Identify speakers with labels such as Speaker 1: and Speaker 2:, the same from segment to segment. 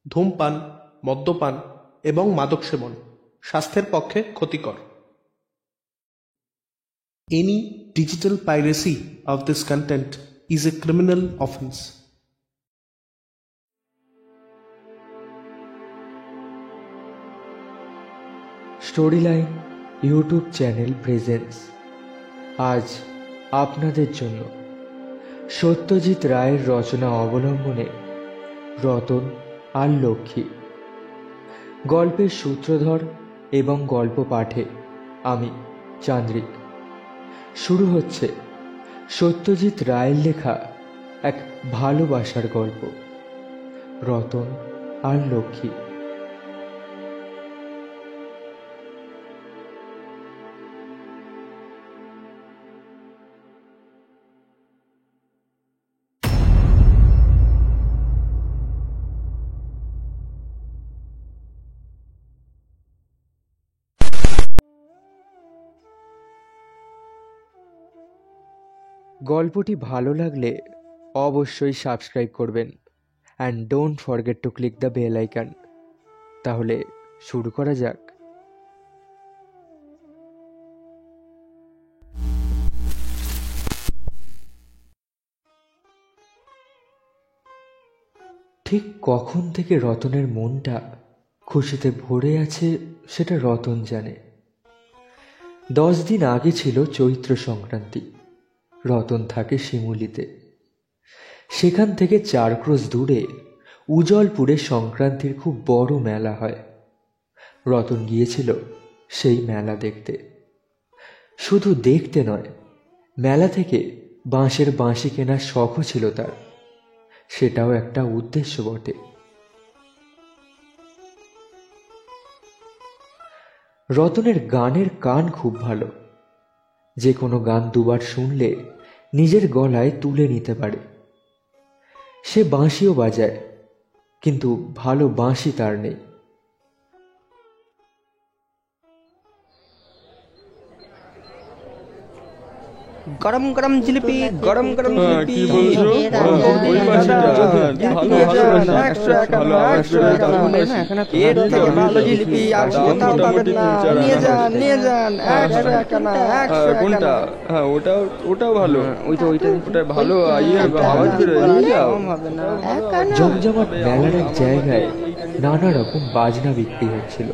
Speaker 1: ধূমপান, মদ্যপান এবং মাদক সেবন স্বাস্থ্যের পক্ষে ক্ষতিকর। Any digital piracy of this content is a criminal offense.
Speaker 2: Storyline YouTube channel presents আজ আপনাদের জন্য সত্যজিৎ রায়ের রচনা অবলম্বনে রতন আর লক্ষ্মী। গল্পের সূত্রধর এবং গল্প পাঠে আমি চান্দ্রিক। শুরু হচ্ছে সত্যজিৎ রায়ের লেখা এক ভালোবাসার গল্প, রতন আর লক্ষ্মী। গল্পটি ভালো লাগলে অবশ্যই সাবস্ক্রাইব করবেন and don't forget to click the bell icon. তাহলে শুরু করা যাক। ঠিক কখন থেকে রতনের মনটা খুশিতে ভরে আছে সেটা রতন জানে। 10 দিন আগে ছিল চৈত্র সংক্রান্তি। রতন থাকে শিমুলিতে। সেখান থেকে 4 ক্রোশ দূরে উজলপুরে সংক্রান্তির খুব বড় মেলা হয়। রতন গিয়েছিল সেই মেলা দেখতে। শুধু দেখতে নয়, মেলা থেকে বাঁশের বাঁশি কেনার শখও ছিল তার। সেটাও একটা উদ্দেশ্য বটে। রতনের গানের কান খুব ভালো। যে কোনো গান দুবার শুনলে নিজের গলায় তুলে নিতে পারে। সে বাঁশিও বাজায়, কিন্তু ভালো বাঁশি তার নেই।
Speaker 3: গরম গরম জিলিপি, গরম গরম জিলিপি। এর থেকে ভালো জিলিপি আর কোথাও পাবেন না। নিয়ে যান, নিয়ে যান। 100 টাকা না, 100 টাকা না।
Speaker 4: হ্যাঁ, ওটাও ভালো। ওটা ভালো আওয়াজ বেরোয়, নিয়ে যাও।
Speaker 2: জমজমাট মেলার এক জায়গায় নানা রকম বাজনা বিক্রি হচ্ছিল।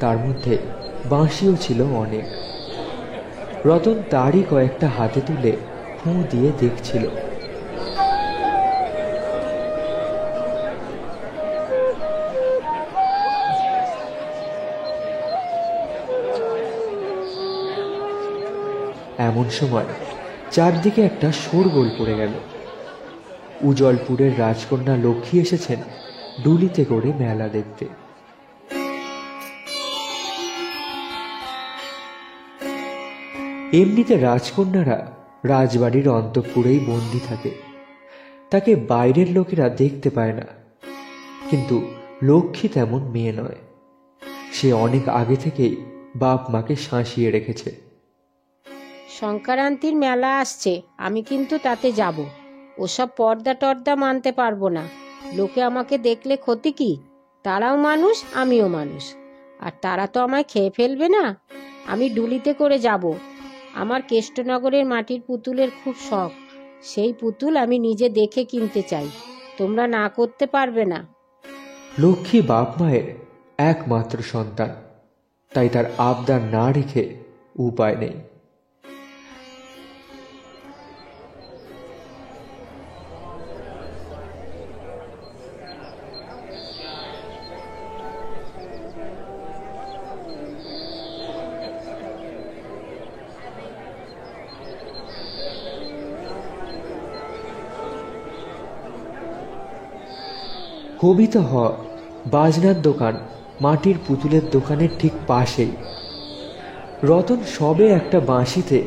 Speaker 2: তার মধ্যে বাঁশিও ছিল অনেক। রতন তারই কয়েকটা হাতে তুলে ফুঁ দিয়ে দেখছিল। এমন সময় চারদিকে একটা শোরগোল পড়ে গেল। উজলপুরের রাজকন্যা লক্ষ্মী এসেছেন ডুলিতে করে মেলা দেখতে। এমনিতে রাজকন্যারা রাজবাড়ির অন্তঃপুরেই বন্দী থাকে। তাকে বাইরের লোকেরা দেখতে পায় না। কিন্তু লক্ষ্মী তেমন মেয়ে নয়। সে অনেক আগে থেকেই বাপ মাকে শাঁসিয়ে রেখেছে।
Speaker 5: সংক্রান্তির মেলা আসছে, আমি কিন্তু তাতে যাব। ওসব পর্দা টর্দা মানতে পারবো না। লোকে আমাকে দেখলে ক্ষতি কি? তারাও মানুষ, আমিও মানুষ। আর তারা তো আমায় খেয়ে ফেলবে না। আমি ডুলিতে করে যাব। আমার কেষ্টনগরের মাটির পুতুলের খুব শখ। সেই পুতুল আমি নিজে দেখে কিনতে চাই। তোমরা না করতে পারবে না।
Speaker 2: লক্ষ্মী বাপ মায়ের একমাত্র সন্তান, তাই তার আবদার না রেখে উপায় নেই। কবিতা হল, বাজনার দোকান মাটির পুতুলের দোকানের ঠিক পাশেই। রতন সবে একটা বাঁশিতে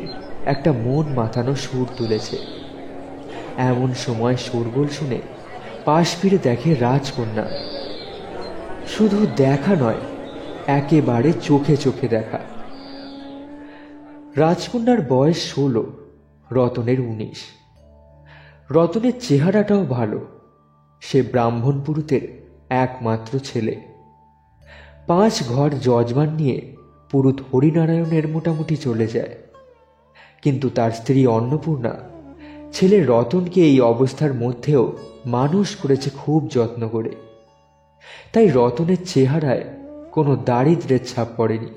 Speaker 2: একটা মন মাতানো সুর তুলেছে। এমন সময় শোরগোল শুনে পাশ ফিরে দেখে রাজকন্যা। শুধু দেখা নয়, একেবারে চোখে চোখে দেখা। রাজকন্যার বয়স 16, রতনের 19। রতনের চেহারাটাও ভালো। সে ব্রাহ্মণ পুরুতের একমাত্র ছেলে। 5 ঘর যজমান নিয়ে পুরুত হরিনারায়ণের মোটামুটি চলে যায়, কিন্তু তার স্ত্রী অন্নপূর্ণা ছেলে রতনকে এই অবস্থার মধ্যেও মানুষ করেছে খুব যত্ন করে। তাই রতনের চেহারায় কোনো দারিদ্র্যের ছাপ পড়েনি।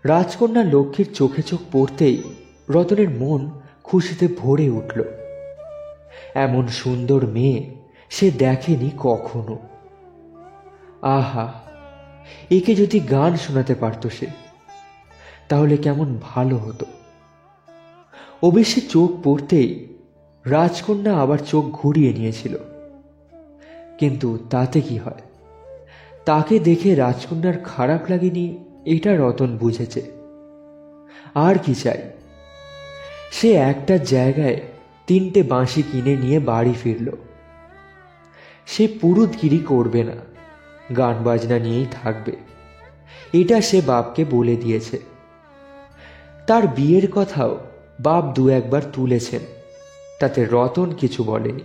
Speaker 2: রাজকন্যা লক্ষ্মীর চোখে চোখ পড়তেই রতনের মন খুশিতে ভরে উঠল। এমন সুন্দর মেয়ে সে দেখেনি কখনো। আহা, একে যদি গান শোনাতে পারত সে, তাহলে কেমন ভালো হতো। অবশ্যই চোখ পড়তেই রাজকন্যা আবার চোখ ঘুরিয়ে নিয়েছিল, কিন্তু তাতে কি হয়? তাকে দেখে রাজকন্যার খারাপ লাগেনি, এটা রতন বুঝেছে। আর কি চাই? সে একটা জায়গায় 3টে বাঁশি কিনে নিয়ে বাড়ি ফিরল। সে পুরুতগিরি করবে না, গান বাজনা নিয়েই থাকবে, এটা সে বাপকে বলে দিয়েছে। তার বিয়ের কথাও বাপ 2-1বার তুলেছেন, তাতে রতন কিছু বলেনি।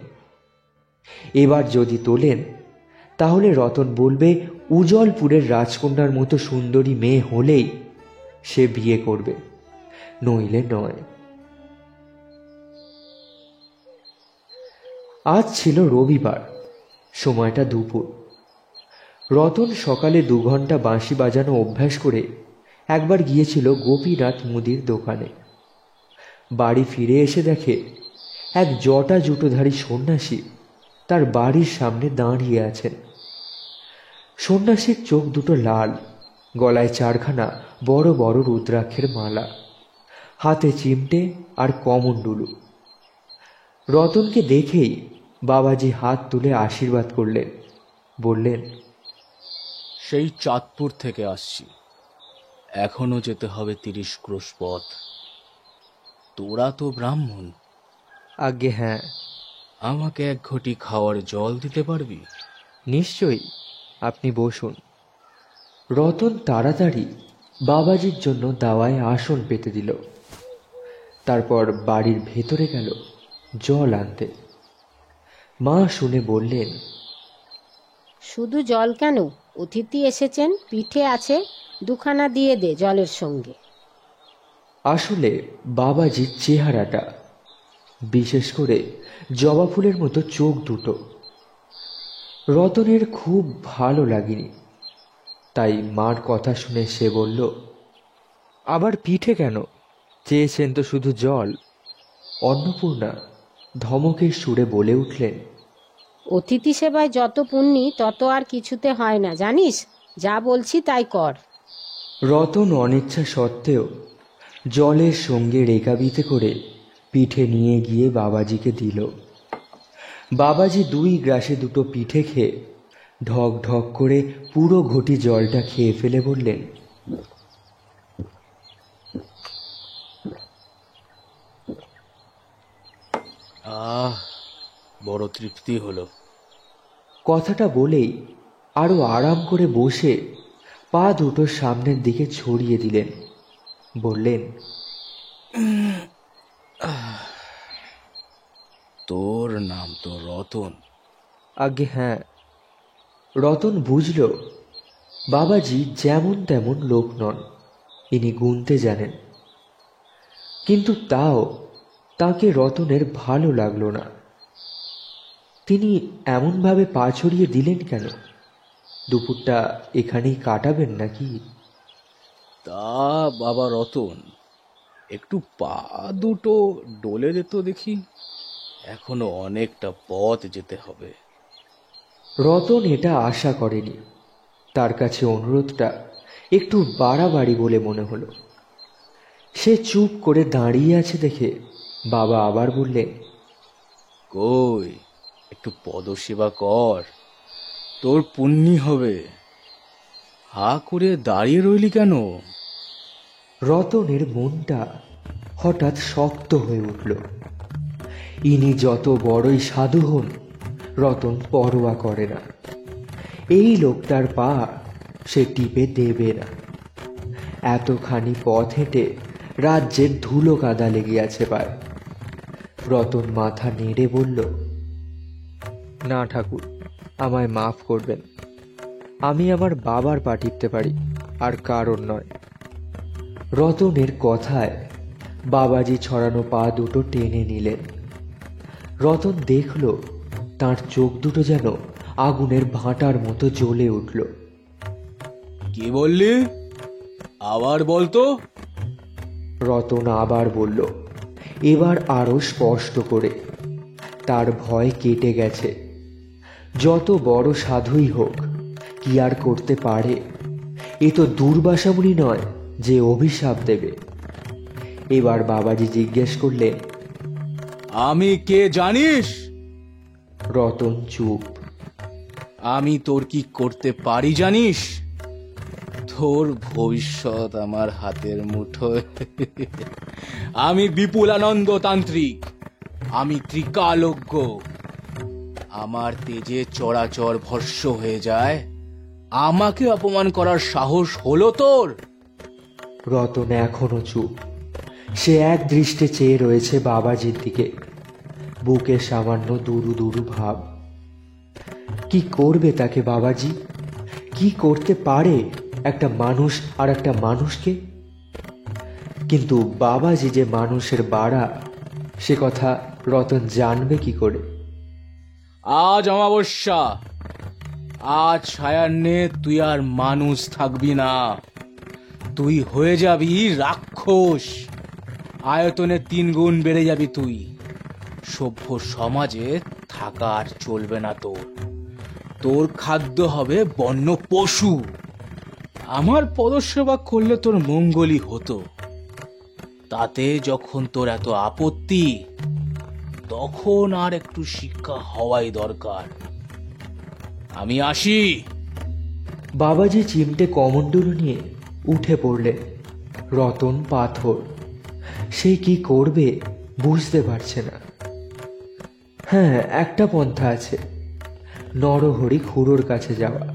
Speaker 2: এবার যদি তোলেন, তাহলে রতন বলবে উজ্জ্বলপুরের রাজকন্যার মতো সুন্দরী মেয়ে হলেই সে বিয়ে করবে, নইলে নয়। আজ ছিল রবিবার, সময়টা দুপুর। রতন সকালে 2 ঘন্টা বাঁশি বাজানো অভ্যাস করে একবার গিয়েছিল গোপীনাথ মুদির দোকানে। বাড়ি ফিরে এসে দেখে এক জটা জুটোধারী সন্ন্যাসী তার বাড়ির সামনে দাঁড়িয়ে আছেন। সন্ন্যাসীর চোখ দুটো লাল, গলায় 4খানা বড় বড় রুদ্রাক্ষের মালা, হাতে চিমটে আর কমণ্ডলু। রতনকে দেখেই বাবাজি হাত তুলে আশীর্বাদ করলেন, বললেন,
Speaker 6: সেই চাঁদপুর থেকে আসছি, এখনো যেতে হবে 30 ক্রোশ পথ। তোরা তো ব্রাহ্মণ,
Speaker 2: আজ্ঞে হ্যাঁ।
Speaker 6: আমাকে 1 ঘটি খাওয়ার জল দিতে পারবি?
Speaker 2: নিশ্চয়ই, আপনি বসুন। রতন তাড়াতাড়ি বাবাজির জন্য দাওয়ায় আসন পেতে দিল। তারপর বাড়ির ভেতরে গেল জল আনতে। মা শুনে বললেন,
Speaker 5: শুধু জল কেন, অতিথি এসেছেন, পিঠে আছে, 2খানা দিয়ে দে জলের সঙ্গে।
Speaker 2: আসলে বাবাজির চেহারাটা, বিশেষ করে জবা ফুলের মতো চোখ দুটো, রতনের খুব ভালো লাগেনি। তাই মার কথা শুনে সে বলল, আবার পিঠে কেন? চেয়েছেন তো শুধু জল। অন্নপূর্ণা ধমকের সুরে বলে উঠলেন,
Speaker 5: অতিথি সেবায় যত পুণ্যি তত আর কিছুতে হয় না, জানিস? যা বলছি তাই কর।
Speaker 2: রতন অনিচ্ছা সত্ত্বেও জলের সঙ্গে রেকাবিতে করে পিঠে নিয়ে গিয়ে বাবাজিকে দিল। বাবাজি 2 গ্রাসে 2টো পিঠে খেয়ে ঢক ঢক করে পুরো ঘটি জলটা খেয়ে ফেলে বললেন,
Speaker 6: বড় তৃপ্তি হলো।
Speaker 2: কথাটা বলেই আরো আরাম করে বসে পা দুটো সামনের দিকে ছড়িয়ে দিলেন, বললেন,
Speaker 6: তোর নাম তো রতন?
Speaker 2: আজ্ঞে হ্যাঁ। রতন বুঝল বাবাজি যেমন তেমন লোক নন, ইনি গুনতে জানেন। কিন্তু তাও তাকে রতনের ভালো লাগলো না। তিনি এমনভাবে পা ছড়িয়ে দিলেন কেন? দুপুরটা এখানেই কাটাবেন নাকি?
Speaker 6: তা বাবা রতন, একটু পা দুটো ডলে দে তো দেখি, এখনো অনেকটা পথ যেতে হবে।
Speaker 2: রতন এটা আশা করেনি। তার কাছে অনুরোধটা একটু বাড়াবাড়ি বলে মনে হলো। সে চুপ করে দাঁড়িয়ে আছে দেখে বাবা আবার বললেন,
Speaker 6: কই, একটু পদসেবা কর, তোর পুণ্যি হবে। হা করে দাঁড়িয়ে রইলি কেন?
Speaker 2: রতনের মনটা হঠাৎ শক্ত হয়ে উঠল। ইনি যত বড়ই সাধু হন, রতন পরোয়া করে না। এই লোকটার পা সে টিপে দেবে না। এতখানি পথ হেঁটে রাজ্যের ধুলো কাদা লেগে আছে পায়। রতন মাথা নেড়ে বলল, না ঠাকুর, আমায় মাফ করবেন। আমি আমার বাবার পা টিপতে পারি, আর কারণ নয়। রতনের কথায় বাবাজি ছড়ানো পা দুটো টেনে নিলেন। রতন দেখল তার চোখ দুটো যেন আগুনের ভাঁটার মতো জ্বলে উঠল।
Speaker 6: কি বললি? আবার বলতো।
Speaker 2: রতন আবার বলল, এবার আরো স্পষ্ট করে। তার ভয় কেটে গেছে। যত বড় সাধুই হোক, কি আর করতে পারে? এ তো দুর্বাসামুনি নয় যে অভিশাপ দেবে। এবার বাবাজি জিজ্ঞেস করলেন,
Speaker 6: আমি কে জানিস?
Speaker 2: রতন চুপ।
Speaker 6: আমি তোর কি করতে পারি জানিস? তোর ভবিষ্যৎ আমার হাতের মুঠোয়। আমি বিপুলানন্দ তান্ত্রিক, আমি ত্রিকালজ্ঞ। আমার তেজে চরাচর ভস্য হয়ে যায়, আমাকে অপমান করার সাহস হলো তোর?
Speaker 2: রতন এখনো চুপ। সে এক দৃষ্টে চেয়ে রয়েছে বাবাজির দিকে, বুকে সামান্য দুরু দুরু ভাব। কি করবে তাকে বাবাজি? কি করতে পারে একটা মানুষ আর একটা মানুষকে? কিন্তু বাবাজি যে মানুষের বাড়া, সে কথা রতন জানবে কি করে?
Speaker 6: আজ অমাবস্যা, আজ সায়ান্নে তুই আর মানুষ থাকবি না, তুই হয়ে যাবি রাক্ষস। আয়তনে 3 গুণ বেড়ে যাবি তুই। সভ্য সমাজে থাকা আর চলবে না তোর। তোর খাদ্য হবে বন্য পশু। আমার পদসেবা করলে তোর মঙ্গলই হতো। তাতে যখন তোর এত আপত্তি, তখন আর একটু শিক্ষা হওয়াই দরকার। আমি আসি।
Speaker 2: বাবাজি চিমটে কমণ্ডলু নিয়ে উঠে পড়লেন। রতন পাথর। সে কি করবে বুঝতে পারছে না। হ্যাঁ, একটা পন্থা আছে, নরহরি খুড়োর কাছে যাওয়া।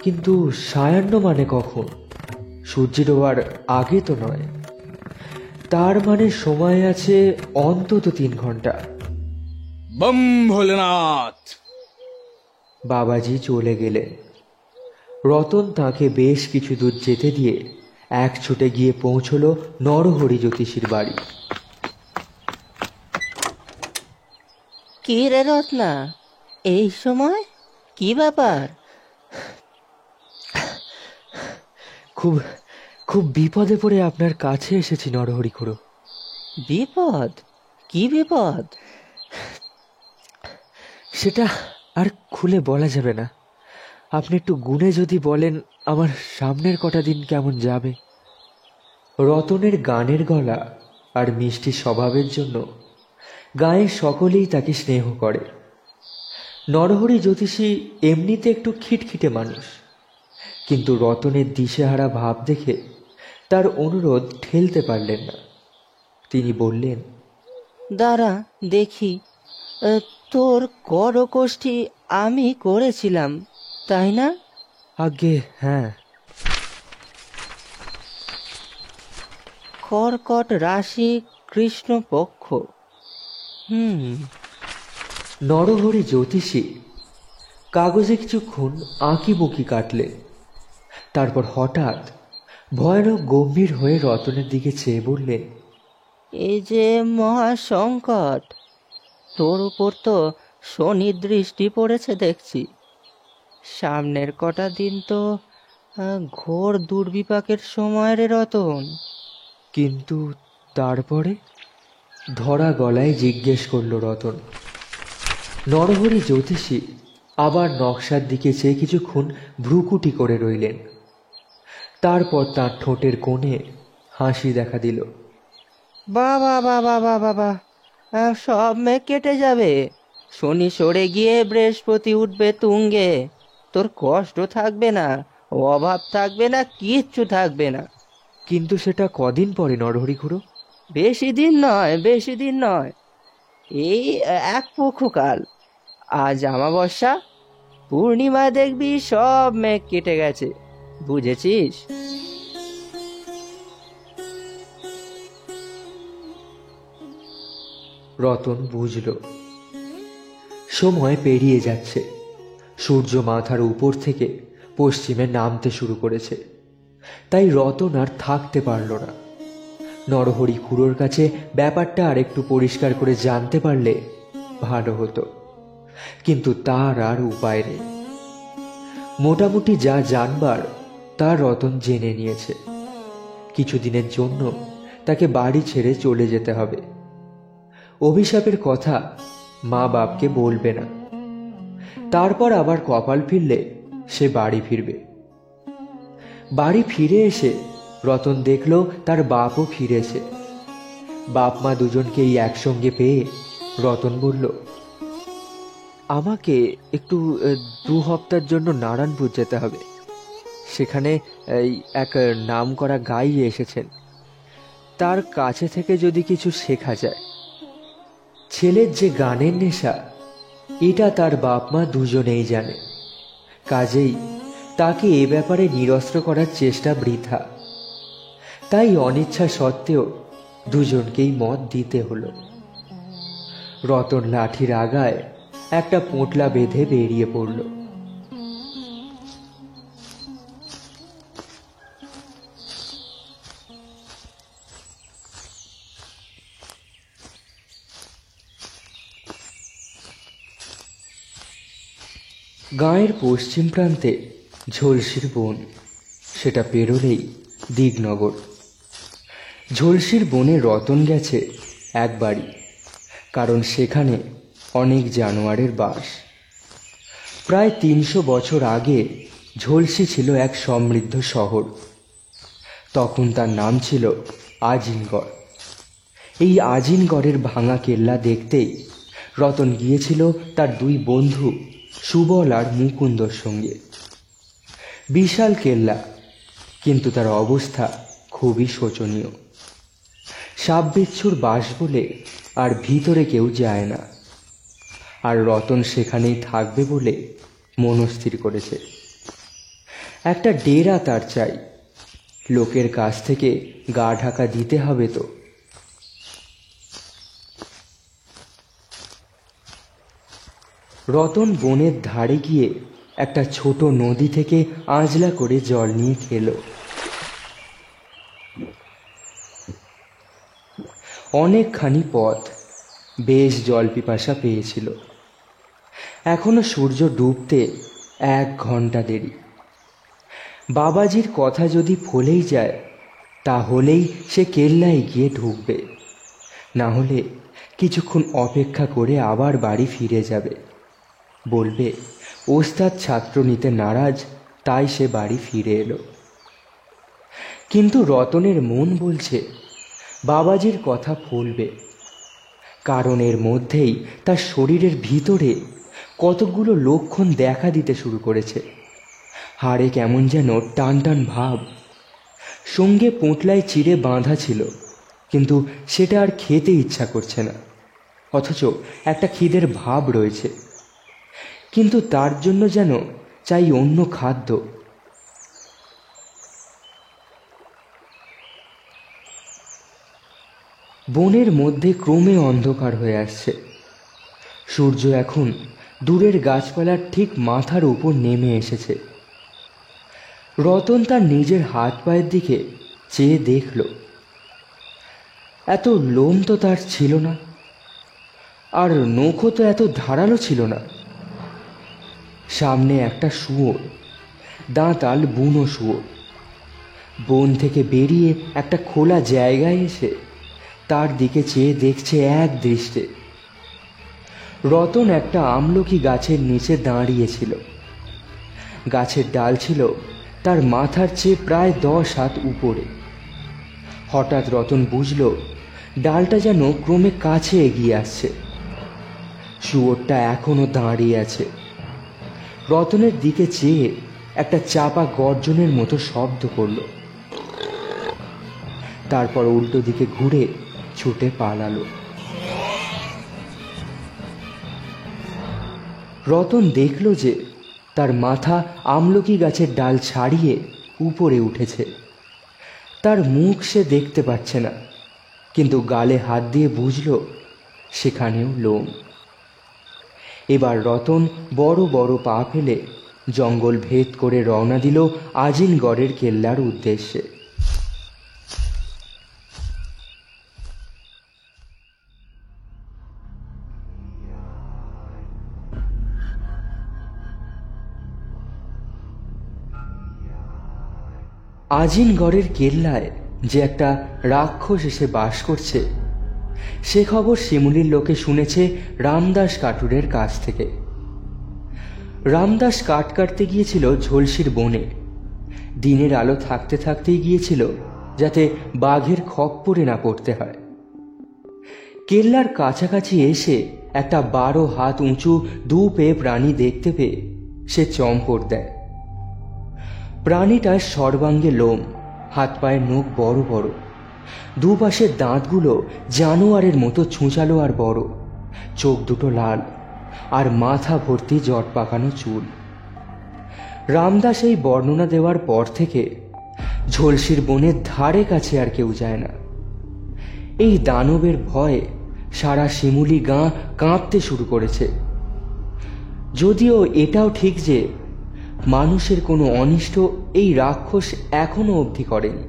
Speaker 2: কিন্তু সায়ান্ন মানে কখন? সূর্য ডোবার আগে তো নয়। তার মানে সময় আছে অন্তত 3 ঘন্টা।
Speaker 6: বম ভোলেনাথ।
Speaker 2: বাবাজি চলে গেলেন। রতন তাকে বেশ কিছু দূর যেতে দিয়ে এক ছুটে গিয়ে পৌঁছল নরহরি জ্যোতিষীর বাড়ি।
Speaker 3: কি রে রত্না, এই সময় কি ব্যাপার?
Speaker 2: খুব খুব বিপদে পড়ে আপনার কাছে এসেছি নরহরি খুড়ো।
Speaker 3: বিপদ? কি বিপদ?
Speaker 2: সেটা আর খুলে বলা যাবে না। আপনি একটু গুণে যদি বলেন আমার সামনের কটা দিন কেমন যাবে। রতনের গানের গলা আর মিষ্টি স্বভাবের জন্য গায়ের সকলেই তাকে স্নেহ করে। নরহরি জ্যোতিষী এমনিতে একটু খিটখিটে মানুষ, কিন্তু রতনের দিশেহারা ভাব দেখে তার অনুরোধ ঠেলতে পারলেন না। তিনি বললেন,
Speaker 3: দাঁড়া দেখি, তোর করকোষ্ঠী আমি করেছিলাম, তাই না?
Speaker 2: আজ্ঞে হ্যাঁ।
Speaker 3: কর্কট রাশি, কৃষ্ণপক্ষ।
Speaker 2: নরহরি জ্যোতিষী কাগজে কিছুক্ষণ আঁকিবুকি কাটলেন। তারপর হঠাৎ ভয়ানক গম্ভীর হয়ে রতনের দিকে চেয়ে বললেন,
Speaker 3: এই যে মহা সংকট, তোর উপর তো শনি দৃষ্টি পড়েছে দেখছি। সামনের কটা দিন তো ঘোর দুর্বিপাকের সময় রে রতন।
Speaker 2: কিন্তু তারপরে? ধরা গলায় জিজ্ঞেস করল রতন। নরহরি জ্যোতিষী আবার নকশার দিকে চেয়ে কিছুক্ষণ ভ্রুকুটি করে রইলেন। তারপর তার ঠোঁটের কোণে হাসি দেখা দিল।
Speaker 3: বাবা বাবা বাবা বাবা, সব মেঘ কেটে যাবে। শনি সরে গিয়ে বৃহস্পতি উঠবে তুঙ্গে। তোর কষ্ট থাকবে না, অভাব থাকবে না, কিচ্ছু থাকবে না।
Speaker 2: কিন্তু সেটা কদিন পরে নরহরি খুড়ো?
Speaker 3: বেশি দিন নয়, বেশি দিন নয়, এই 1 পক্ষকাল। আজ অমাবস্যা, পূর্ণিমায় দেখবি সব মেঘ কেটে গেছে। বুঝেছিস?
Speaker 2: রতন বুঝল সময় পেরিয়ে যাচ্ছে। সূর্য মাথার উপর থেকে পশ্চিমে নামতে শুরু করেছে, তাই রতন আর থাকতে পারল না। নরহরি খুড়োর কাছে ব্যাপারটা আর একটু পরিষ্কার করে জানতে পারলে ভালো হতো, কিন্তু তার আর উপায় নেই। মোটামুটি যা জানবার তা রতন জেনে নিয়েছে। কিছুদিনের জন্য তাকে বাড়ি ছেড়ে চলে যেতে হবে। অভিশাপের কথা মা বাপকে বলবে না। তারপর আবার কপাল ফিরলে সে বাড়ি ফিরবে। বাড়ি ফিরে এসে রতন দেখল তার বাপও ফিরেছে। বাপ মা দুজনকেই একসঙ্গে পেয়ে রতন বলল, আমাকে একটু 2 হপ্তার জন্য নারায়ণপুর যেতে হবে। সেখানে এক নাম করা গাই এসেছেন, তার কাছে থেকে যদি কিছু শেখা যায়। ছেলের যে গানের নেশা, এটা তার বাপ মা দুজনেই জানে। কাজেই তাকে এ ব্যাপারে নিরস্ত্র করার চেষ্টা বৃথা। তাই অনিচ্ছা সত্ত্বেও দুজনকেই মত দিতে হলো। রতন লাঠির আগায় একটা পোঁটলা বেঁধে বেরিয়ে পড়ল। গাঁয়ের পশ্চিম প্রান্তে ঝলসির বন, সেটা পেরোলেই দিগনগর। ঝলসির বনে রতন গেছে একবারই, কারণ সেখানে অনেক জানোয়ারের বাস। প্রায় 300 বছর আগে ঝলসি ছিল এক সমৃদ্ধ শহর। তখন তার নাম ছিল আজিনগড়। এই আজিনগড়ের ভাঙা কেল্লা দেখতেই রতন গিয়েছিল তার 2 বন্ধু সুবল আর মুকুন্দর সঙ্গে। বিশাল কেল্লা, কিন্তু তার অবস্থা খুবই শোচনীয়। সাপ বিচ্ছুর বাস বলে আর ভিতরে কেউ যায় না। আর রতন সেখানেই থাকবে বলে মনস্থির করেছে। একটা ডেরা তার চাই, লোকের কাছ থেকে গা ঢাকা দিতে হবে তো। রতন বনের ধারে গিয়ে একটা ছোট নদী থেকে আঁজলা করে জল নিয়ে খেলো। অনেকখানি পথ, বেশ জল পিপাসা পেয়েছিল। এখনো সূর্য ডুবতে 1 ঘন্টা দেরি। বাবাজির কথা যদি ফলেই যায়, তাহলেই সে কেল্লায় গিয়ে ঢুকবে। না হলে কিছুক্ষণ অপেক্ষা করে আবার বাড়ি ফিরে যাবে। বলবে ওস্তাদ ছাত্র নিতে নারাজ, তাই সে বাড়ি ফিরে এলো। কিন্তু রতনের মন বলছে বাবাজির কথা ফলবে, কারণ এর মধ্যেই তার শরীরের ভিতরে কতগুলো লক্ষণ দেখা দিতে শুরু করেছে। হাড়ে কেমন যেন টান টান ভাব। সঙ্গে পোঁটলায় চিড়ে বাঁধা ছিল, কিন্তু সেটা আর খেতে ইচ্ছা করছে না। অথচ একটা খিদের ভাব রয়েছে, কিন্তু তার জন্য যেন চাই অন্য খাদ্য। বনের মধ্যে ক্রমে অন্ধকার হয়ে আসছে। সূর্য এখন দূরের গাছপালার ঠিক মাথার উপর নেমে এসেছে। রতন তার নিজের হাত পায়ের দিকে চেয়ে দেখল, এত লোম তো তার ছিল না, আর নখও তো এত ধারালো ছিল না। সামনে একটা শুয়োর, দাঁতাল বুনো শুয়োর। বন থেকে বেরিয়ে একটা খোলা জায়গায় এসে তার দিকে চেয়ে দেখছে এক দৃষ্টে। রতন একটা আমলকি গাছের নিচে দাঁড়িয়েছিল। গাছের ডাল ছিল তার মাথার চেয়ে প্রায় 10 হাত উপরে। হঠাৎ রতন বুঝল ডালটা যেন ক্রমে কাছে এগিয়ে আসছে। শুয়োরটা এখনো দাঁড়িয়ে আছে। রতনের দিকে চেয়ে একটা চাপা গর্জনের মতো শব্দ করল, তারপর উল্টো দিকে ঘুরে ছুটে পালালো। রতন দেখল যে তার মাথা আমলকি গাছের ডাল ছাড়িয়ে উপরে উঠেছে। তার মুখ সে দেখতে পাচ্ছে না, কিন্তু গালে হাত দিয়ে বুঝল সেখানেও লোম। এবার রতন বড় বড় পা ফেলে জঙ্গল ভেদ করে রওনা দিল আজিমগড়ের কেল্লার উদ্দেশ্যে। আজিমগড়ের কেল্লায় যে একটা রাক্ষস এসে বাস করছে সে খবর শিমুলির লোকে শুনেছে রামদাস কাঠুরের কাছ থেকে। রামদাস কাঠ কাটতে গিয়েছিল ঝলসির বনে। দিনের আলো থাকতে থাকতেই গিয়েছিল যাতে বাঘের খপ্পরে না পড়তে হয়। কেল্লার কাছাকাছি এসে একটা 12 হাত উঁচু দুপেয়ে প্রাণী দেখতে পেয়ে সে চম্পট দেয়। প্রাণীটার সর্বাঙ্গে লোম, হাত পায়ের নখ বড় বড়, দুপাশের দাঁতগুলো জানোয়ারের মতো ছুঁচালো আর বড়, চোখ দুটো লাল, আর মাথা ভর্তি জট পাকানো চুল। রামদাস এই বর্ণনা দেওয়ার পর থেকে ঝলসির বনের ধারে কাছে আর কেউ যায় না। এই দানবের ভয়ে সারা শিমুলি গাঁ কাঁপতে শুরু করেছে। যদিও এটাও ঠিক যে মানুষের কোনো অনিষ্ট এই রাক্ষস এখনো অবধি করেনি।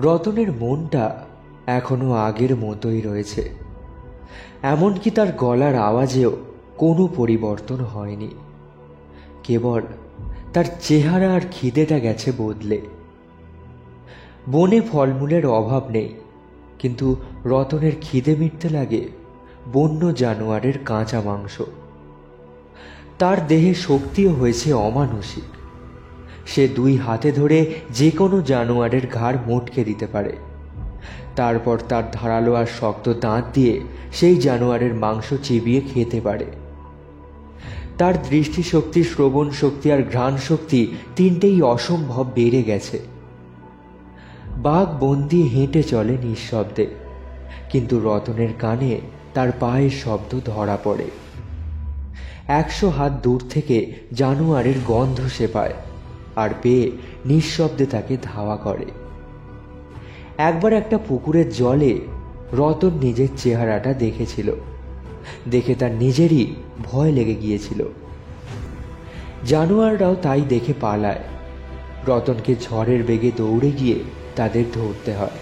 Speaker 2: রতনের মনটা এখনো আগের মতোই রয়েছে, এমনকি তার গলার আওয়াজেও কোনো পরিবর্তন হয়নি। কেবল তার চেহারা আর খিদেটা গেছে বদলে। বনে ফলমূলের অভাব নেই, কিন্তু রতনের খিদে মিটতে লাগে বন্য জানোয়ারের কাঁচা মাংস। তার দেহে শক্তিও হয়েছে অমানসিক। সে 2 হাতে ধরে যে কোনো জানোয়ারের ঘাড় মোটকে দিতে পারে, তারপর তার ধারালো আর শক্ত দাঁত দিয়ে সেই জানোয়ারের মাংস চিবিয়ে খেতে পারে। তার দৃষ্টিশক্তি, শ্রবণ শক্তি আর ঘ্রাণ শক্তি তিনটেই অসম্ভব বেড়ে গেছে। বাঘ বন দিয়ে হেঁটে চলে নিঃশব্দে, কিন্তু রতনের কানে তার পায়ের শব্দ ধরা পড়ে। 100 হাত দূর থেকে জানোয়ারের গন্ধ সে পায়, আর পেয়ে নিঃশব্দে তাকে ধাওয়া করে। একবার একটা পুকুরের জলে রতন নিজের চেহারাটা দেখেছিল। দেখে তার নিজেরই ভয় লেগে গিয়েছিল। জানোয়াররাও তাই দেখে পালায়। রতনকে ঝড়ের বেগে দৌড়ে গিয়ে তাদের ধরতে হয়।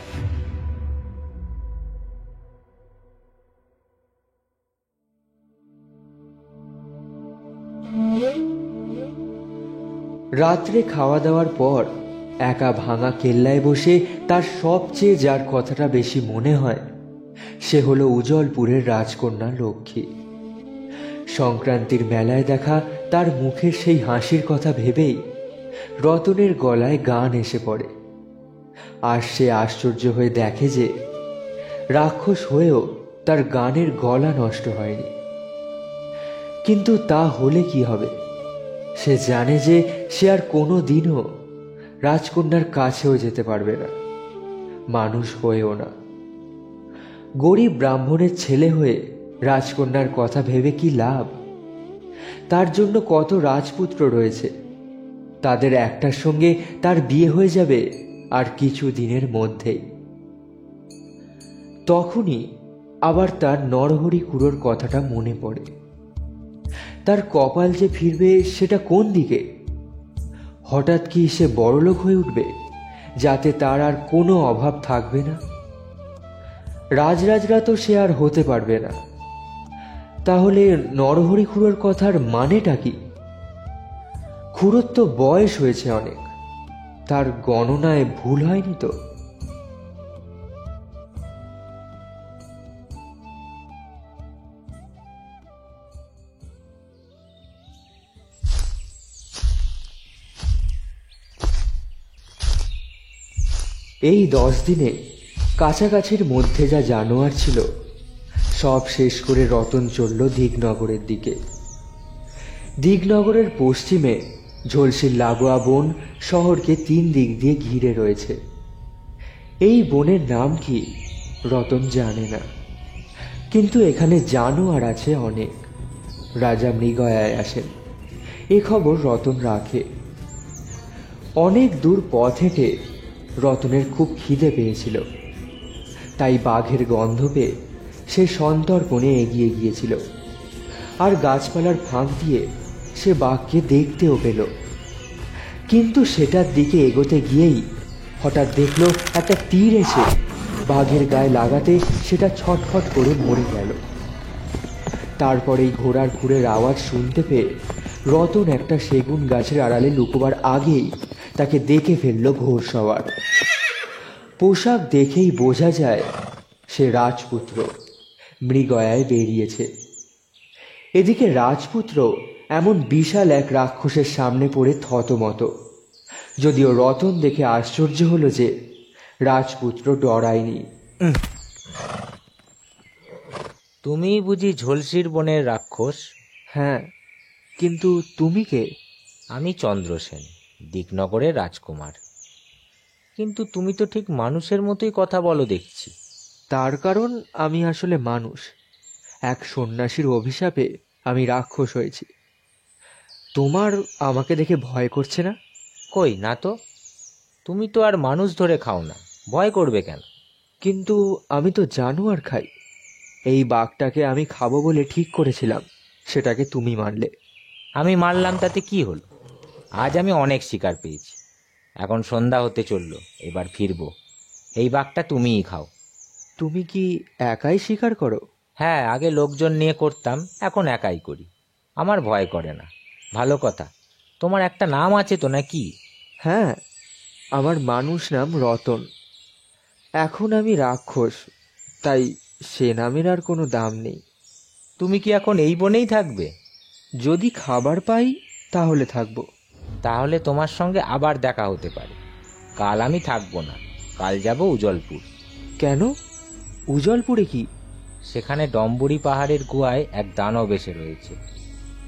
Speaker 2: রাত্রে খাওয়া দাওয়ার পর একা ভাঙা কেল্লায় বসে তার সবচেয়ে যার কথাটা বেশি মনে হয় সে হলো উজলপুরের রাজকন্যা লক্ষ্মী। সংক্রান্তির মেলায় দেখা তার মুখের সেই হাসির কথা ভেবেই রতনের গলায় গান এসে পড়ে। আর সে আশ্চর্য হয়ে দেখে যে রাক্ষস হয়েও তার গানের গলা নষ্ট হয়নি। কিন্তু তা হলে কি হবে? সে জানে যে সে আর কোনো দিনও রাজকন্যার কাছেও যেতে পারবে না, মানুষ হয়েও না। গরিব ব্রাহ্মণের ছেলে হয়ে রাজকন্যার কথা ভেবে কি লাভ? তার জন্য কত রাজপুত্র রয়েছে, তাদের একটার সঙ্গে তার বিয়ে হয়ে যাবে আর কিছু দিনের মধ্যেই। তখনই আবার তার নরহরি খুড়োর কথাটা মনে পড়ে। তার কপাল যে ফিরবে সেটা কোন দিকে? হঠাৎ কি সে বড়লোক হয়ে উঠবে, যাতে তার আর কোনো অভাব থাকবে না? রাজরাজরা তো সে আর হতে পারবে না। তাহলে নরহরি খুড়োর কথার মানেটা কি? খুড়োর তো বয়স হয়েছে অনেক, তার গণনায় ভুল হয়নি তো? এই 10 দিনে কাছাকাছির মধ্যে যা জানোয়ার ছিল সব শেষ করে রতন চলল দিগনগরের দিকে। দিগনগরের পশ্চিমে ঝলসির লাগোয়া বন শহরকে 3 দিক দিয়ে ঘিরে রয়েছে। এই বনের নাম কি রতন জানে না, কিন্তু এখানে জানোয়ার আছে অনেক। রাজা মৃগয়ায় আসেন, এ খবর রতন রাখে। অনেক দূর পথ হেঁটে রতনের খুব খিদে পেয়েছিল, তাই বাঘের গন্ধ পেয়ে সে সন্তর্পণে এগিয়ে গিয়েছিল। আর গাছপালার ফাঁক দিয়ে সে বাঘকে দেখতেও পেল। কিন্তু সেটার দিকে এগোতে গিয়েই হঠাৎ দেখলো একটা তীর এসে বাঘের গায়ে লাগাতে সেটা ছটফট করে মরে গেল। তারপরেই ঘোড়ার খুরের আওয়াজ শুনতে পেয়ে রতন একটা সেগুন গাছের আড়ালে লুকোবার আগেই তাকে দেখে ফেলল ঘোড়সওয়ার। পোশাক দেখেই বোঝা যায় সে রাজপুত্র, মৃগয়ায় বেরিয়েছে। এদিকে রাজপুত্র এমন বিশাল এক রাক্ষসের সামনে পড়ে থতমত। যদিও রতন দেখে আশ্চর্য হলো যে রাজপুত্র ডরায়নি।
Speaker 7: তুমি বুঝি ঝলসির বনের রাক্ষস?
Speaker 2: হ্যাঁ, কিন্তু তুমি কে?
Speaker 7: আমি চন্দ্রসেন, দিকনগরের রাজকুমার। কিন্তু তুমি তো ঠিক মানুষের মতোই কথা বলো দেখছি।
Speaker 2: তার কারণ আমি আসলে মানুষ। এক সন্ন্যাসীর অভিশাপে আমি রাক্ষস হয়েছি। তোমার আমাকে দেখে ভয় করছে না?
Speaker 7: কই না তো, তুমি তো আর মানুষ ধরে খাও না, ভয় করবে কেন?
Speaker 2: কিন্তু আমি তো জানোয়ার খাই। এই বাঘটাকে আমি খাবো বলে ঠিক করেছিলাম, সেটাকে তুমি মারলে।
Speaker 7: আমি মারলাম তাতে কি হলো? আজ আমি অনেক শিকার পেয়েছি। এখন সন্ধ্যা হতে চললো, এবার ফিরবো। এই বাঘটা তুমিই খাও।
Speaker 2: তুমি কি একাই শিকার করো?
Speaker 7: হ্যাঁ, আগে লোকজন নিয়ে করতাম, এখন একাই করি। আমার ভয় করে না। ভালো কথা, তোমার একটা নাম আছে তো নাকি?
Speaker 2: হ্যাঁ, আমার মানুষ নাম রতন। এখন আমি রাক্ষস, তাই সে নামের আর কোনো দাম নেই।
Speaker 7: তুমি কি এখন এই বনেই থাকবে?
Speaker 2: যদি খাবার পাই তাহলে থাকবো।
Speaker 7: তাহলে তোমার সঙ্গে আবার দেখা হতে পারে। কাল আমি থাকবো না, কাল যাব উজলপুর।
Speaker 2: কেন? উজলপুরে কি?
Speaker 7: সেখানে ডম্বুরি পাহাড়ের গুহায় এক দানব এসে রয়েছে।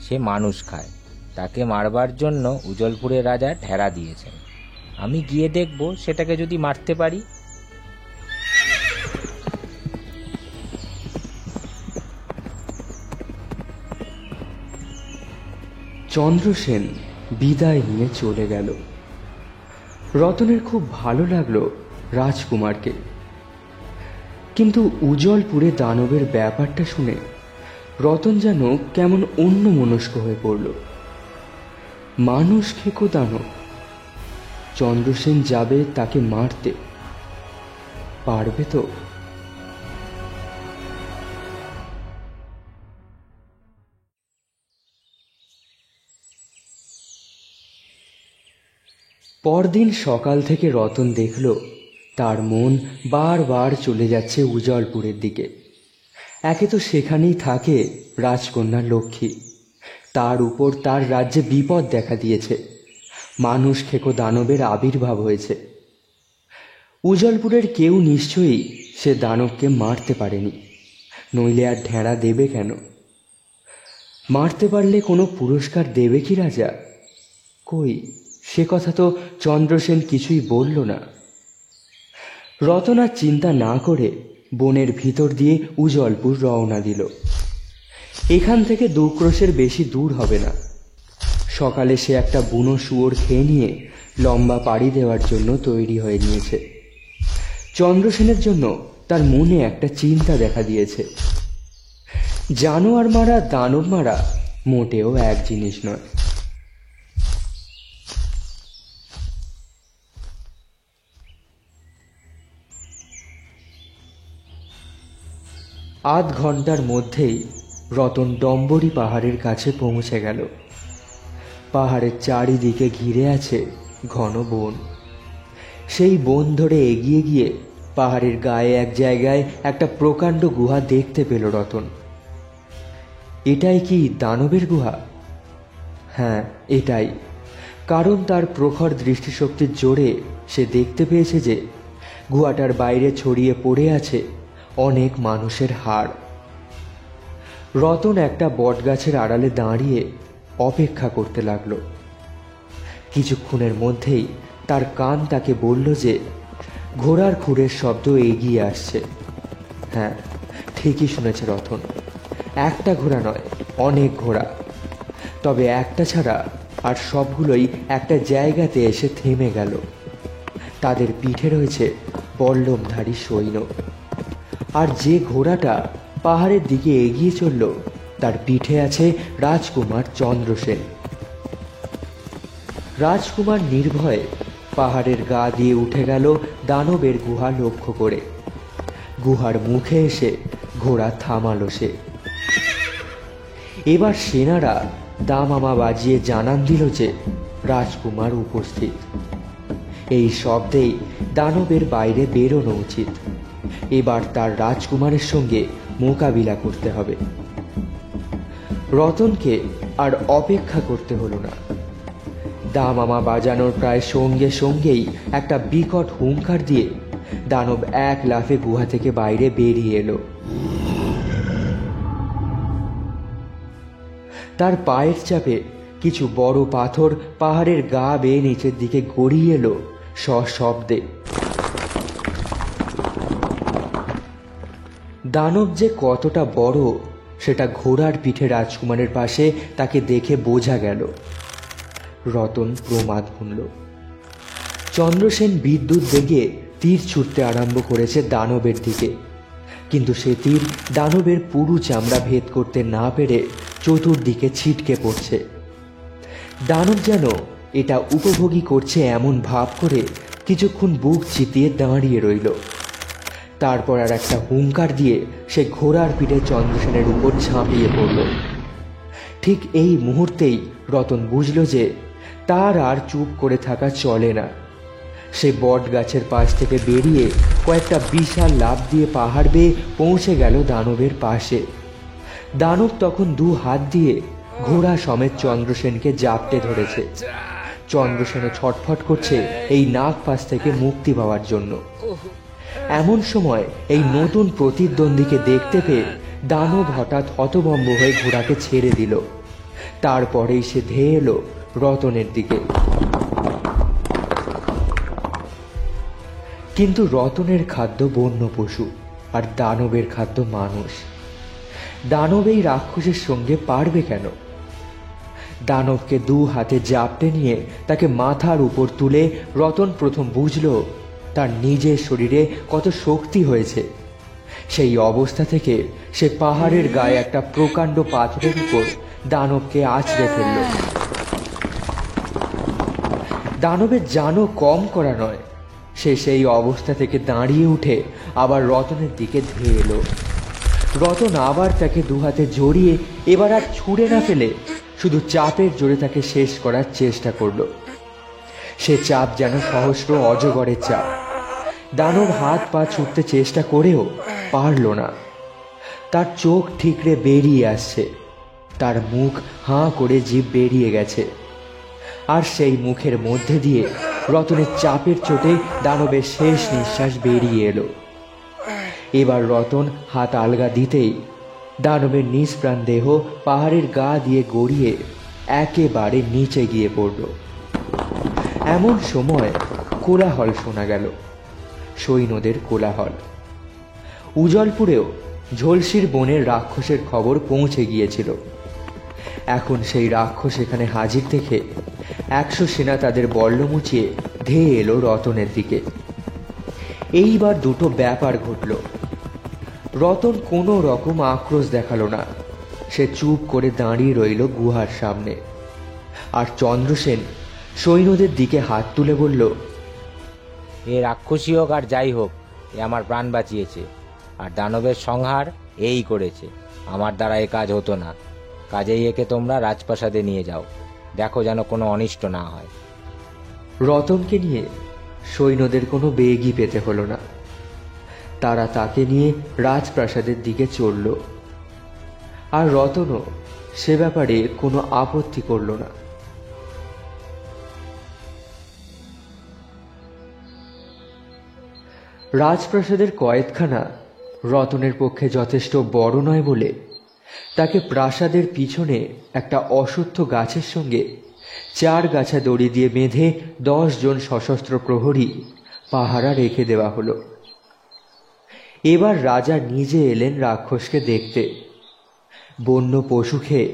Speaker 7: সে মানুষ খায়। তাকে মারবার জন্য উজলপুরের রাজা ঠেরা দিয়েছেন। আমি গিয়ে দেখব সেটাকে যদি মারতে পারি।
Speaker 2: চন্দ্রসেন বিদায় নিয়ে চলে গেল। রতনের খুব ভালো লাগলো রাজকুমারকে। কিন্তু উজলপুরে দানবের ব্যাপারটা শুনে রতন যেন কেমন অন্যমনস্ক হয়ে পড়ল। মানুষ খেকো দানব। চন্দ্রসেন যাবে তাকে মারতে, পারবে তো? পরদিন সকাল থেকে রতন দেখল তার মন বারবার চলে যাচ্ছে উজলপুরের দিকে। একে তো সেখানেই থাকে রাজকন্যা লক্ষ্মী, তার উপর তার রাজ্যে বিপদ দেখা দিয়েছে। মানুষ খেকো দানবের আবির্ভাব হয়েছে। উজলপুরের কেউ নিশ্চয়ই সে দানবকে মারতে পারেনি, নইলে আর ঢেঁড়া দেবে কেন? মারতে পারলে কোনো পুরস্কার দেবে কি রাজা? কই, সে কথা তো চন্দ্রসেন কিছুই বলল না। রতন আর চিন্তা না করে বনের ভিতর দিয়ে উজলপুর রওনা দিল। এখান থেকে 2 ক্রোশের বেশি দূর হবে না। সকালে সে একটা বুনো শুয়োর খেয়ে নিয়ে লম্বা পাড়ি দেওয়ার জন্য তৈরি হয়ে নিয়েছে। চন্দ্রসেনের জন্য তার মনে একটা চিন্তা দেখা দিয়েছে। জানোয়ার মারা দানব মারা মোটেও এক জিনিস নয়। আধ ঘন্টার মধ্যেই রতন ডম্বরি পাহাড়ের কাছে পৌঁছে গেল। পাহাড়ের চারিদিকে ঘিরে আছে ঘন বন। সেই বন ধরে এগিয়ে গিয়ে পাহাড়ের গায়ে এক জায়গায় একটা প্রকাণ্ড গুহা দেখতে পেল রতন। এটাই কি দানবের গুহা? হ্যাঁ, এটাই। কারণ তার প্রখর দৃষ্টিশক্তির জোরে সে দেখতে পেয়েছে যে গুহাটার বাইরে ছড়িয়ে পড়ে আছে অনেক মানুষের হাড়। রতন একটা বটগাছের আড়ালে দাঁড়িয়ে অপেক্ষা করতে লাগলো। কিছুক্ষণের মধ্যেই তার কান তাকে বলল যে ঘোড়ার খুরের শব্দ এগিয়ে আসছে। হ্যাঁ, ঠিকই শুনেছে রতন। একটা ঘোড়া নয়, অনেক ঘোড়া। তবে একটা ছাড়া আর সবগুলোই একটা জায়গাতে এসে থেমে গেল। তাদের পিঠে রয়েছে বল্লমধারী সৈন্য, আর যে ঘোড়াটা পাহাড়ের দিকে এগিয়ে চলল তার পিঠে আছে রাজকুমার চন্দ্রসেন। রাজকুমার নির্ভয়ে পাহাড়ের গা দিয়ে উঠে গেল দানবের গুহা লক্ষ্য করে। গুহার মুখে এসে ঘোড়া থামালো সে। এবার সেনারা দামামা বাজিয়ে জানান দিল যে রাজকুমার উপস্থিত। এই শব্দেই দানবের বাইরে বেরোনো উচিত। এবার তার রাজকুমারের সঙ্গে মোকাবিলা করতে হবে। রতনকে আর অপেক্ষা করতে হলো না। দামামা বাজানোর প্রায় সঙ্গে সঙ্গেই একটা বিকট হুঙ্কার দিয়ে দানব এক লাফে গুহা থেকে বাইরে বেরিয়ে এলো। তার পায়ের চাপে কিছু বড় পাথর পাহাড়ের গা বেয়ে নিচের দিকে গড়িয়ে এলো সশব্দে। দানব যে কতটা বড় সেটা ঘোড়ার পিঠে রাজকুমারের পাশে তাকে দেখে বোঝা গেল। রতন প্রমাদ গুনল। চন্দ্রসেন বিদ্যুৎ বেগে তীর ছুটতে আরম্ভ করেছে দানবের দিকে, কিন্তু সে তীর দানবের পুরু চামড়া ভেদ করতে না পেরে চতুর্দিকে ছিটকে পড়ছে। দানব যেন এটা উপভোগী করছে এমন ভাব করে কিছুক্ষণ বুক চিতিয়ে দাঁড়িয়ে রইল। তারপর আর একটা হুঙ্কার দিয়ে সে ঘোড়ার পিঠে চন্দ্রসেনের উপর ঝাঁপিয়ে পড়ল। ঠিক এই মুহূর্তেই রতন বুঝল যে তার আর চুপ করে থাকা চলে না। সে বট গাছের পাশ থেকে বেরিয়ে কয়েকটা বিশাল লাফ দিয়ে পাহাড় বেয়ে পৌঁছে গেল দানবের পাশে। দানব তখন দু হাত দিয়ে ঘোড়া সমেত চন্দ্রসেনকে জাপটে ধরেছে। চন্দ্রসেনও ছটফট করছে এই নাগ পাশ থেকে মুক্তি পাওয়ার জন্য। এমন সময় এই নতুন প্রতিদ্বন্দ্বীকে দেখতে পেয়ে দানব হঠাৎ হতভম্ব হয়ে ঘোড়াকে ছেড়ে দিল। তারপরেই সে ধেয়ে এলো রতনের দিকে। কিন্তু রতনের খাদ্য বন্য পশু আর দানবের খাদ্য মানুষ। দানব এই রাক্ষসের সঙ্গে পারবে কেন? দানবকে দু হাতে জাপটে নিয়ে তাকে মাথার উপর তুলে রতন প্রথম বুঝল তার নিজের শরীরে কত শক্তি হয়েছে। সেই অবস্থা থেকে সে পাহাড়ের গায়ে একটা প্রকাণ্ড পাথরের উপর দানবকে আছড়ে ফেলল। দানবের জানও কম করা নয়, সে সেই অবস্থা থেকে দাঁড়িয়ে উঠে আবার রতনের দিকে ধেয়ে এলো। রতন আবার তাকে দুহাতে জড়িয়ে এবার আর ছুঁড়ে না ফেলে শুধু চাপের জোরে তাকে শেষ করার চেষ্টা করল। সে চাপ যেন সহস্র অজগরের চাপ। দানব হাত পা ছুটতে চেষ্টা করেও পারল না। তার চোখ ঠিকরে বেরিয়ে আসছে, তার মুখ হাঁ করে জিভ বেরিয়ে গেছে, আর সেই মুখের মধ্যে দিয়ে রতনের চাপের চোটে দানবের শেষ নিঃশ্বাস বেরিয়ে এলো। এবার রতন হাত আলগা দিতেই দানবের নিষ্প্রাণ দেহ পাহাড়ের গা দিয়ে গড়িয়ে একেবারে নিচে গিয়ে পড়ল। এমন সময় কোলাহল শোনা গেল, সৈন্যদের কোলাহল। উজলপুরেও ঝলসির বনের রাক্ষসের খবর পৌঁছে গিয়েছিল। এখন সেই রাক্ষস এখানে হাজির দেখে 100 সেনা তাদের বল্ল মুচিয়ে ধেয়ে এলো রতনের দিকে। এইবার দুটো ব্যাপার ঘটল। রতন কোনো রকম আক্রোশ দেখালো না, সে চুপ করে দাঁড়িয়ে রইল গুহার সামনে। আর চন্দ্রসেন সৈন্যদের দিকে হাত তুলে বলল,
Speaker 7: এ রাক্ষসী হোক আর যাই হোক, এ আমার প্রাণ বাঁচিয়েছে, আর দানবের সংহার এই করেছে। আমার দ্বারা এ কাজ হতো না, কাজেই একে তোমরা রাজপ্রাসাদে নিয়ে যাও, দেখো যেন কোনো অনিষ্ট না হয়।
Speaker 2: রতনকে নিয়ে সৈন্যদের কোনো বেগই পেতে হলো না। তারা তাকে নিয়ে রাজপ্রাসাদের দিকে চলল, আর রতনও সে ব্যাপারে কোনো আপত্তি করল না। রাজপ্রাসাদের কয়েদখানা রতনের পক্ষে যথেষ্ট বড় নয় বলে তাকে প্রাসাদের পিছনে একটা অশ্বত্থ গাছের সঙ্গে 4 গাছা দড়ি দিয়ে বেঁধে 10 জন সশস্ত্র প্রহরী পাহারা রেখে দেওয়া হলো। এবার রাজা নিজে এলেন রাক্ষসকে দেখতে। বন্য পশু খেয়ে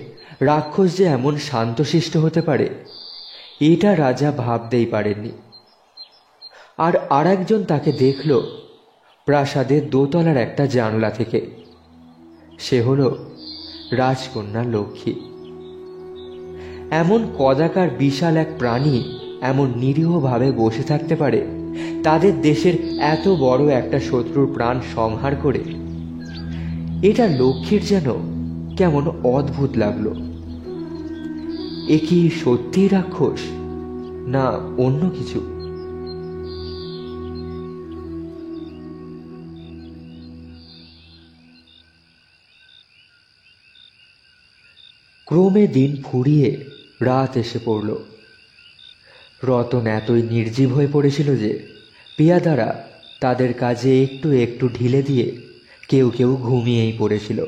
Speaker 2: রাক্ষস যে এমন শান্তশিষ্ট হতে পারে এটা রাজা ভাবতেই পারেননি। আর একজন তাকে দেখল প্রাসাদের দোতলার একটা জানলা থেকে। সে হলো রাজকন্যা লক্ষ্মী। এমন কদাকার বিশাল এক প্রাণী এমন নিরীহভাবে বসে থাকতে পারে তাদের দেশের এত বড় একটা শত্রুর প্রাণ সংহার করে? এটা লক্ষ্মীর যেন কেমন অদ্ভুত লাগলো। এ কি সত্যিই রাক্ষস না অন্য কিছু? ক্রমে দিন ফুরিয়ে রাত এসে পড়ল। রতন এতই নির্জীব হয়ে পড়েছিল যে পেয়াদারা তাদের কাজে একটু একটু ঢিলে দিয়ে কেউ কেউ ঘুমিয়েই পড়েছিল।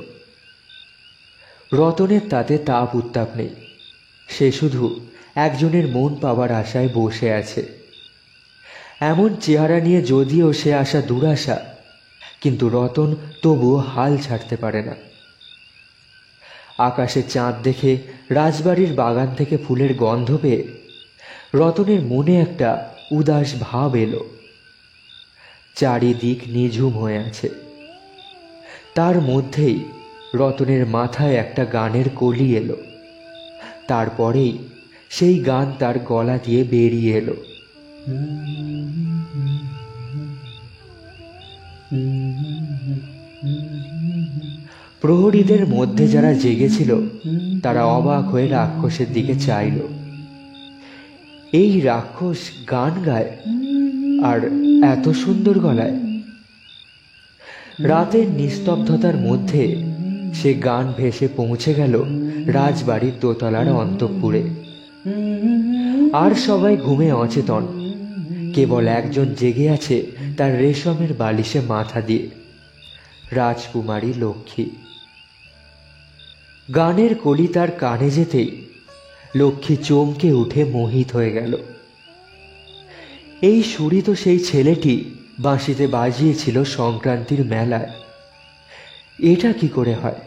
Speaker 2: রতনের তাতে তাপ উত্তাপ নেই। সে শুধু একজনের মন পাবার আশায় বসে আছে। এমন চেহারা নিয়ে যদিও সে আশা দুরাশা, কিন্তু রতন তবুও হাল ছাড়তে পারে না। আকাশে চাঁদ দেখে রাজবাড়ির বাগান থেকে ফুলের গন্ধ পেয়ে রতনের মনে একটা উদাস ভাব এলো। চারিদিক নিঝুম হয়ে আছে। তার মধ্যেই রতনের মাথায় একটা গানের কলি এলো। তারপরেই সেই গান তার গলা দিয়ে বেরিয়ে এলো। প্রহরীদের মধ্যে যারা জেগেছিল তারা অবাক হয়ে রাক্ষসের দিকে চাইল। এই রাক্ষস গান গায়, আর এত সুন্দর গলায়। রাতের নিস্তব্ধতার মধ্যে সে গান ভেসে পৌঁছে গেল রাজবাড়ির দোতলার অন্তঃপুরে। আর সবাই ঘুমে অচেতন, কেবল একজন জেগে আছে তার রেশমের বালিশে মাথা দিয়ে, রাজকুমারী লক্ষ্মী। গানের কলি তার কানে যেতেই লক্ষ্মী চমকে উঠে মোহিত হয়ে গেল। এই সুরই তো সেই ছেলেটি বাঁশিতে বাজিয়েছিল সংক্রান্তির মেলায়। এটা কি করে হয়?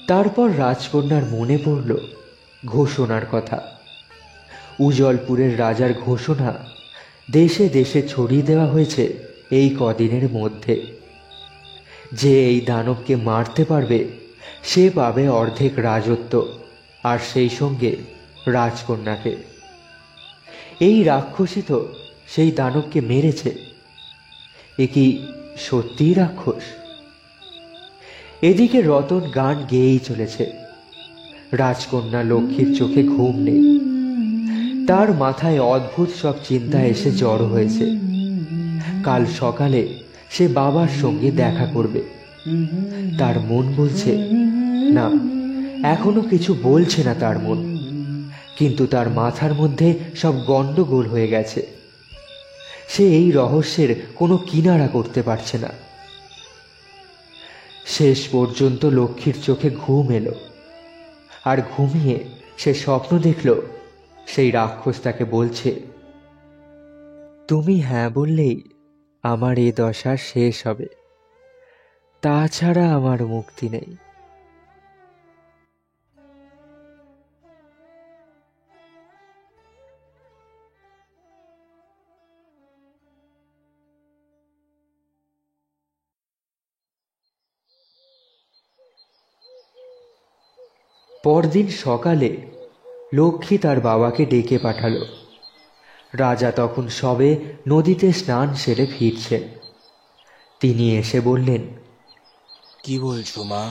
Speaker 2: তারপর রাজকন্যার মনে পড়ল ঘোষণার কথা। উজলপুরের রাজার ঘোষণা দেশে দেশে ছড়িয়ে দেওয়া হয়েছে এই কদিনের মধ্যে। যে এই দানবকে মারতে পারবে সে পাবে অর্ধেক রাজত্ব, আর সেই সঙ্গে রাজকন্যাকে। এই রাক্ষসী তো সেই দানবকে মেরেছে। এ কি সত্যিই রাক্ষস? এদিকে রতন গান গেয়েই চলেছে। রাজকন্যা লক্ষ্মীর চোখে ঘুম নেই। তার মাথায় অদ্ভুত সব চিন্তা এসে জড়ো হয়েছে। কাল সকালে সে বাবার সঙ্গে দেখা করবে। তার মন বলছে না, এখনো কিছু বলছে না তার মন, কিন্তু তার মাথার মধ্যে সব গন্ডগোল হয়ে গেছে। সে এই রহস্যের কোনো কিনারা করতে পারছে না। শেষ পর্যন্ত লক্ষ্মীর চোখে ঘুম এলো, আর ঘুমিয়ে সে স্বপ্ন দেখল সেই রাক্ষস তাকে বলছে, তুমি হ্যাঁ বললেই আমার এ দশা শেষ হবে, তাছাড়া আমার মুক্তি নেই। পরদিন সকালে লক্ষ্মী তার বাবাকে ডেকে পাঠালো। রাজা তখন সবে নদীতে স্নান সেরে ফিরছেন। তিনি এসে বললেন,
Speaker 6: কি বলছো মা?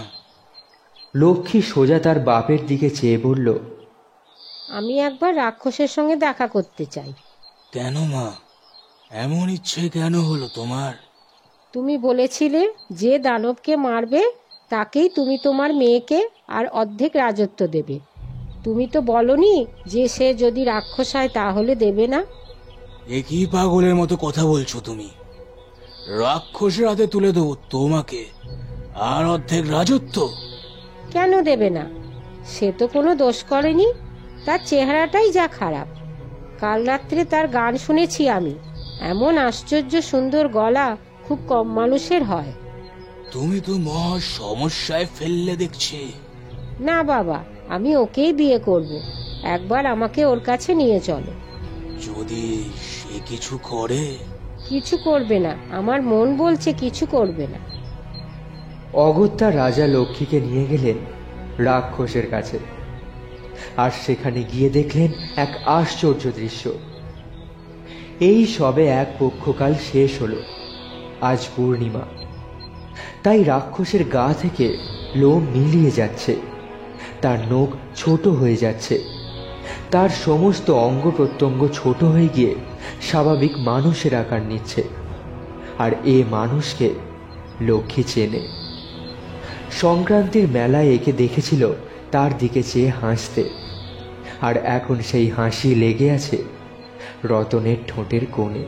Speaker 2: লক্ষ্মী সোজা তার বাপের দিকে চেয়ে বলল,
Speaker 5: আমি একবার রাক্ষসের সঙ্গে দেখা করতে চাই।
Speaker 6: কেন মা, এমন ইচ্ছে কেন হলো তোমার?
Speaker 5: তুমি বলেছিলে যে দানবকে মারবে তাকেই তুমি তোমার মেয়েকে আর অর্ধেক রাজত্ব দেবে। তুমি তো বলনি যে সে যদি রাক্ষস হয় তাহলে দেবে না।
Speaker 6: এ কি পাগলের মতো কথা বলছো তুমি? রাক্ষসের হাতে তুলে দেবো তোমাকে আর অর্ধেক রাজত্ব?
Speaker 5: কেন দেবে না? সে তো কোনো দোষ করেনি, তার চেহারাটাই যা খারাপ। কাল রাত্রে তার গান শুনেছি আমি। এমন আশ্চর্য সুন্দর গলা খুব কম মানুষের হয়।
Speaker 6: তুমি তো মহা সমস্যায় ফেললে দেখছি।
Speaker 5: না বাবা, আমি ওকেই বিয়ে করব। একবার আমাকে ওর কাছে নিয়ে চলো।
Speaker 6: যদি সে কিছু করে?
Speaker 5: কিছু করবে না, আমার মন বলছে কিছু করবে না।
Speaker 2: অগত্যা রাজা লক্ষ্মীকে নিয়ে গেলেন রাক্ষসের কাছে, আর সেখানে গিয়ে দেখলেন এক আশ্চর্য দৃশ্য। এই সবে এক পক্ষকাল শেষ হলো, আজ পূর্ণিমা, তাই রাক্ষসের গা থেকে লোম মিলিয়ে যাচ্ছে, তার নখ ছোট হয়ে যাচ্ছে, তার সমস্ত অঙ্গ প্রত্যঙ্গ ছোট হয়ে গিয়ে স্বাভাবিক মানুষের আকার নিচ্ছে। আর এ মানুষকে লক্ষ্মী চেনে। সংক্রান্তির মেলায় একে দেখেছিল তার দিকে চেয়ে হাসতে, আর এখন সেই হাসি লেগে আছে রতনের ঠোঁটের কোণে।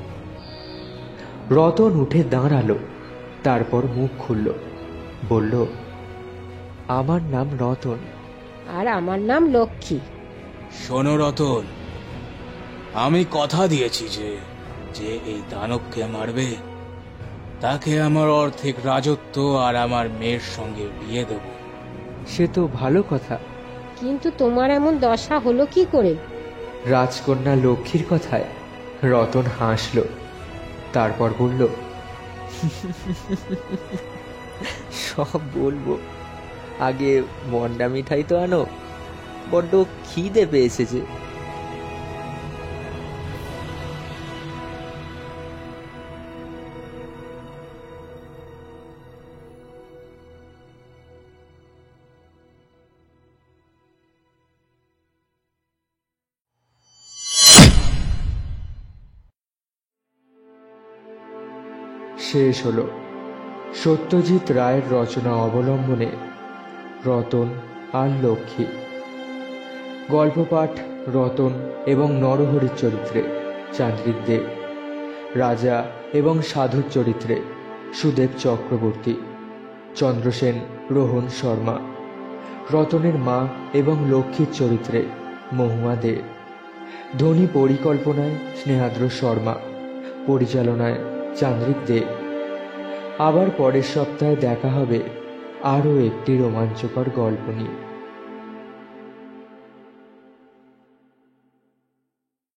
Speaker 2: রতন উঠে দাঁড়ালো, তারপর মুখ খুলল, বলল, আমার নাম রতন।
Speaker 5: আর আমার নাম লক্ষ্মী।
Speaker 6: শোনো রতন, আমি কথা দিয়েছি যে যে এই দানবকে মারবে তাকে আমার অর্ধেক রাজত্ব আর আমার মেয়ের সঙ্গে বিয়ে দেব।
Speaker 2: সে তো ভালো কথা।
Speaker 5: কিন্তু তোমার এমন দশা হলো কি করে?
Speaker 2: রাজকন্যা লক্ষ্মীর কথায় রতন হাসল, তারপর বলল, সব বলবো, আগে মন্ডা মিঠাই তো আনো, বড্ড খিদে পেয়েছে যে। শেষ হলো সত্যজিৎ রায়ের রচনা অবলম্বনে রতন আর লক্ষ্মী। গল্প পাঠ রতন এবং নরহরির চরিত্রে চান্দ্রিক দেব, রাজা এবং সাধুর চরিত্রে সুদেব চক্রবর্তী, চন্দ্রসেন রোহন শর্মা, রতনের মা এবং লক্ষ্মীর চরিত্রে মহুয়া দে, ধ্বনি পরিকল্পনায় স্নেহাদ্র শর্মা, পরিচালনায় চান্দ্রিক দে। আবার পরের সপ্তাহে দেখা হবে আরও একটি রোমাঞ্চকর গল্প নিয়ে।